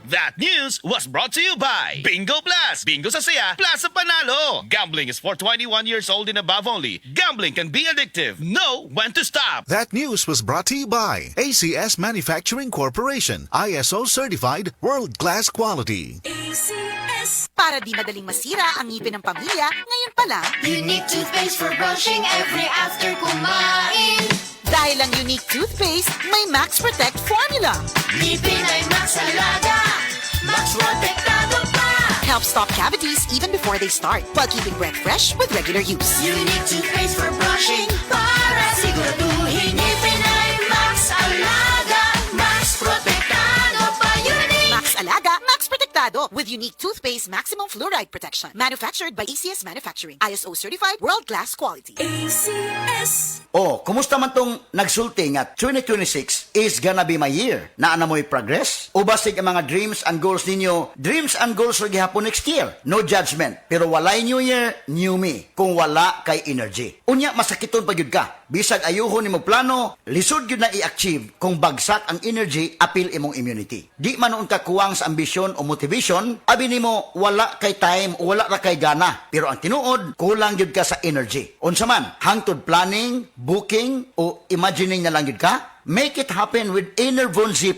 That news was brought to you by Bingo Plus. Bingo sa saya, plus sa panalo. Gambling is for 21 years old and above only. Gambling can be addictive. Know when to stop. That news was brought to you by ACS Manufacturing Corporation, ISO certified world-class quality. ACS. Para di madaling masira ang ngipin ng pamilya, ngayon pa lang, Unique toothpaste for brushing every after kumain. dahil ang unique toothpaste, may Max Protect formula. Ngipin ay Max Alaga, Max Protektado pa. Helps stop cavities even before they start, while keeping breath fresh with regular use. Unique toothpaste for brushing para siguraduhin ngipin ay Max Alaga, Max Protektado pa. Unique. Max Alaga, Max Protectado with unique toothpaste maximum fluoride protection. Manufactured by ACS Manufacturing. ISO certified world-class quality. ACS. Oh, kumusta man tong nagsulti nga 2026 is gonna be my year? Naa na mo'y progress? O basig ang mga dreams and goals ninyo, dreams and goals ro gihapon next year? No judgment. Pero walay new year, new me. Kung wala kay energy. Unya, masakiton pa gyud ka. Bisag ayuhon nimo plano, lisod gyud na i-achieve kung bagsak ang energy, apil imong immunity. Di man noon ka kuwang sa ambisyon o motivation, abi nimo wala kay time o wala ra kay gana. Pero ang tinuod, kulang gyud ka sa energy. Unsa man, hangtod planning, booking o imagining na lang yun ka? Make it happen with Enervon Z+.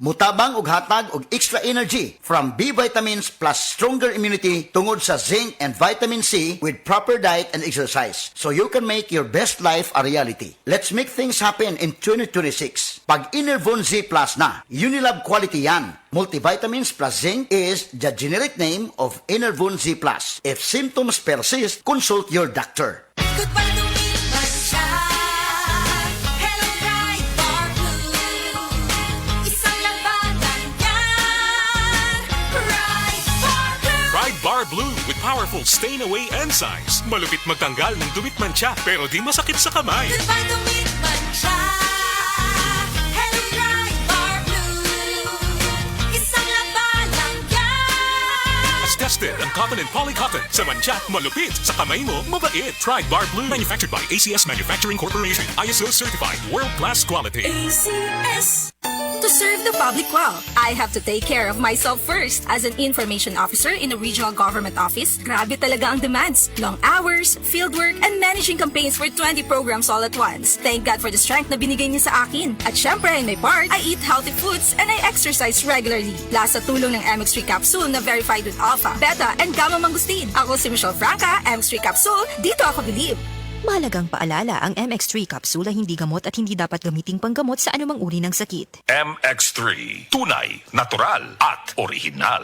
Mutabang og hatag og extra energy from B vitamins plus stronger immunity tungod sa zinc and vitamin C with proper diet and exercise. So you can make your best life a reality. Let's make things happen in 2026. Pag Enervon Z+ na, Unilab quality yan. Multivitamins plus zinc is the generic name of Enervon Z+. If symptoms persist, consult your doctor. Goodbye to me, Masya. Hello, bright bar blue. Isang labanan yan. Bright bar blue. Pride Bar Blue with powerful stain-away enzymes. Malupit magtanggal ng dumit mancha pero di masakit sa kamay. Goodbye to me, Masya. Hello, bright bar blue. Isang labanan yan. As tested ang cotton and polycotton. Sa mancha, malupit. Sa kamay mo, mabait. Pride Bar Blue. Manufactured by ACS Manufacturing Corporation. ISO certified. World-class quality. ACS. To serve the public well, I have to take care of myself first. As an information officer in a regional government office, grabe talaga ang demands. Long hours, fieldwork, and managing campaigns for 20 programs all at once. Thank God for the strength na binigay niya sa akin. At syempre, in my part, I eat healthy foods and I exercise regularly. Plus sa tulong ng MX3 capsule na verified with alpha, beta, and gamma mangustin. Ako si Michelle Franca, MX3 capsule, dito ako believe. Mahalagang paalala, ang MX3 capsule ay hindi gamot at hindi dapat gamiting panggamot sa anumang uri ng sakit. MX3. Tunay, natural, at original.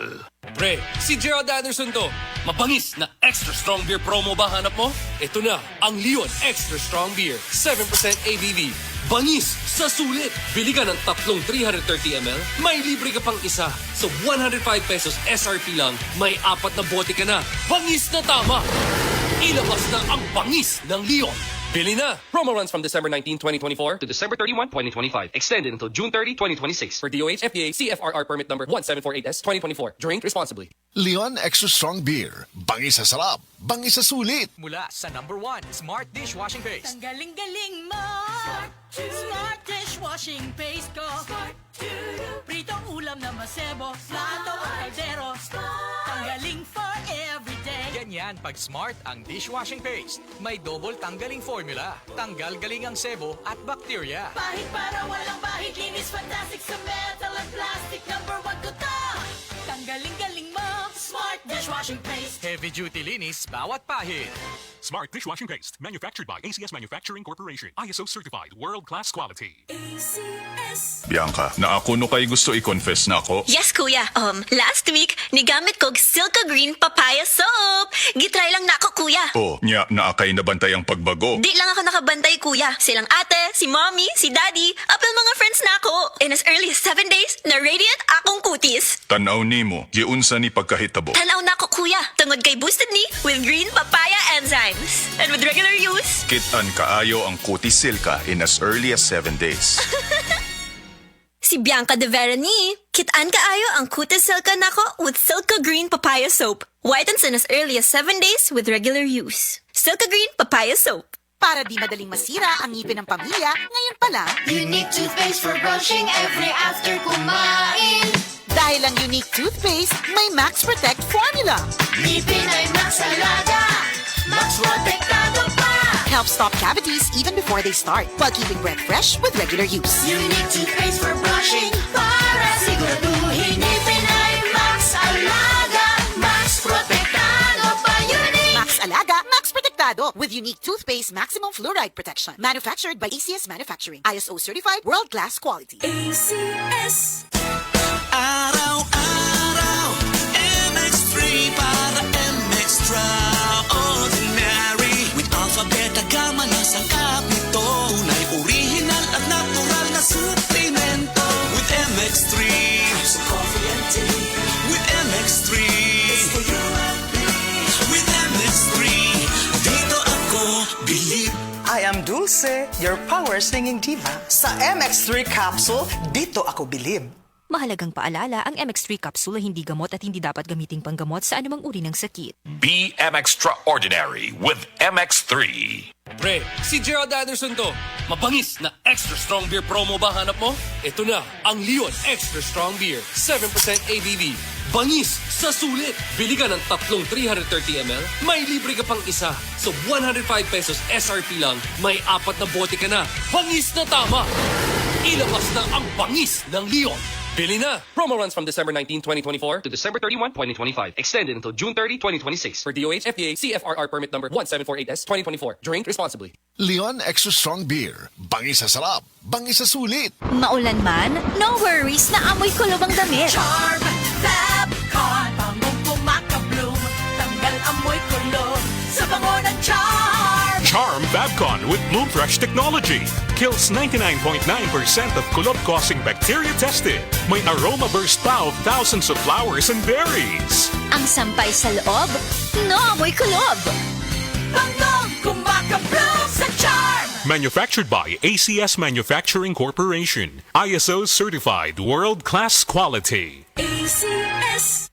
Pre, si Gerald Anderson to. Mabangis na extra strong beer promo ba hanap mo? Ito na, ang Leon Extra Strong Beer. 7% ABV. Bangis sa sulit. Bili ka ng tatlong 330 ml, may libre ka pang isa. So 105 pesos SRP lang, may 4 na bote ka na. Bangis na tama! Ilabas na ang bangis ng Leon. Bili na! Promo runs from December 19, 2024 to December 31, 2025. Extended until June 30, 2026. For DOH, FDA, CFRR permit number 1748S, 2024. Drink responsibly. Leon Extra Strong Beer. Bangis sa sarap, bangis sa sulit. Mula sa number 1, Smart Dishwashing Paste. Ang galing-galing mo. Smart dishwashing paste ko. Pritong ulam na masebo. Plato o kaldero. Tanggaling for everyday. Ganyan pag Smart ang dishwashing paste. May double tanggaling formula. Tanggal galing ang sebo at bacteria. Pahit para walang bahid. Linis fantastic sa metal at plastic. Number 1 ko to. Tanggaling-galing mo. Smart dishwashing paste. Heavy duty linis bawat pahid. Smart Dishwashing Paste. Manufactured by ACS Manufacturing Corporation. ISO certified. World-class quality. ACS. Bianca, na ako no kay gusto i-confess na ako. Yes, kuya. Last week, nigamit kog Silka Green Papaya Soap. Gitry lang na ako, kuya. Oh, nya na akay nabantay ang pagbago. Di lang ako nakabantay, kuya. Silang ate, si mommy, si daddy, apel mga friends na ako. In as early as 7 days, na-radiant akong kutis. Tanaw nimo, giunsa ni pagkahitabo. Tanaw na ako, kuya. Tungod kay Boosted Me with Green Papaya Enzymes. And with regular use, Kitan kaayo ang Cutis Silka in as early as 7 days. si Bianca de Verani, kitaan kaayo ang Cutis Silka nako with Silka Green Papaya Soap. Whitens in as early as 7 days with regular use. Silka Green Papaya Soap. Para di madaling masira ang ngipin ng pamilya, ngayon pa lang, Unique toothpaste for brushing every after kumain. dahil Dahil ang unique toothpaste may Max Protect formula. Ngipin ay Max Alaga, Max Protektado pa. Helps stop cavities even before they start, while keeping breath fresh with regular use. Unique toothpaste for brushing para siguraduhin. Ngipin ay Max Alaga, Max Protektado pa. Unique! Max Alaga, Max Protectado with unique toothpaste maximum fluoride protection. Manufactured by ACS Manufacturing. ISO certified world-class quality. ACS. Araw-araw, MX3 para extraordinary. With alpha, beta, gamma na sangkap nito. Tunay, original at natural na suplemento. With MX3, so coffee and tea. With MX3, it's for you and me. With MX3, dito ako believe. I am Dulce, your power singing diva. Sa MX3 capsule, dito ako bilib. Mahalagang paalala, ang MX3 capsule ay hindi gamot at hindi dapat gamiting panggamot sa anumang uri ng sakit. Be extraordinary with MX3. Pre, si Gerald Anderson to. Mabangis na extra strong beer promo ba hanap mo? Ito na, ang Leon Extra Strong Beer. 7% ABV. Bangis sa sulit. Bili ka ng tatlong 330 ml, may libre ka pang isa. So 105 pesos SRP lang, may 4 na bote ka na. Bangis na tama! Ilabas na ang bangis ng Leon. Bili na! Promo runs from December 19, 2024 to December 31, 2025. Extended until June 30, 2026. For DOH, FDA, CFRR permit number 1748S, 2024. Drink responsibly. Leon Extra Strong Beer. Bangis sa sarap, bangis sa sulit. Maulan man, no worries na amoy kulob ang damit. Charm, Fabcon, bangong pumakabloom. Tanggal amoy kulo sa bango ng Charm. Charm Fabcon with Bloom Fresh technology. Kills 99.9% of kulob-causing bacteria tested. May aroma burst pa of thousands of flowers and berries. Ang sampay sa loob, no amoy kulob. Bangong kumakabloom sa Charm. Manufactured by ACS Manufacturing Corporation. ISO certified world-class quality. ACS.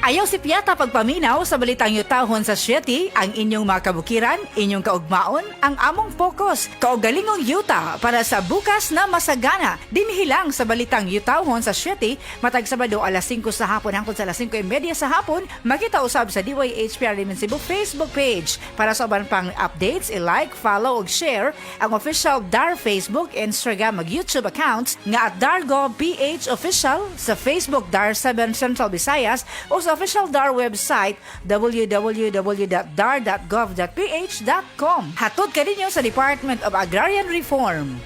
Ayaw si Piata pagpaminaw sa balitang yutahon sa Sieti, ang inyong mga kabukiran, inyong kaugmaon, ang among focus, kaugalingong yuta para sa bukas na masagana. Dinhilang sa balitang yutahon sa Sieti, matag Sabado alas 5 sa hapon hangtod sa alas 5:30 sa hapon, makita usab sa DYHPR Limen Cebu Facebook page. Para sa uban pang updates, i-like, follow ug share ang official DAR Facebook, Instagram ug YouTube accounts nga at DarGovPH Official sa Facebook DAR 7 Central Visayas o sa official DAR website www.dar.gov.ph.com. Hatod ka ninyo sa Department of Agrarian Reform.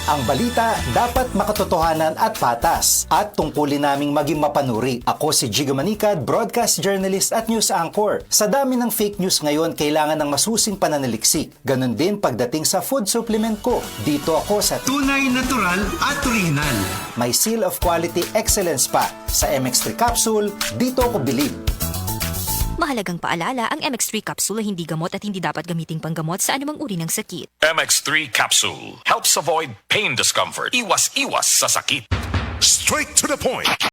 Ang balita dapat makatotohanan at patas at tungkulin naming maging mapanuri. Ako si Jigo Manicad, broadcast journalist at news anchor. Sa dami ng fake news ngayon, kailangan ng masusing pananaliksik. Ganon din pagdating sa food supplement ko. Dito ako sa Tunay, natural at original. May seal of quality excellence pa. Sa MX3 capsule, dito ako bilib. Mahalagang paalala, ang MX3 capsule ay hindi gamot at hindi dapat gamiting panggamot sa anumang uri ng sakit. MX3 capsule helps avoid pain discomfort. Iwas-iwas sa sakit. Straight to the point.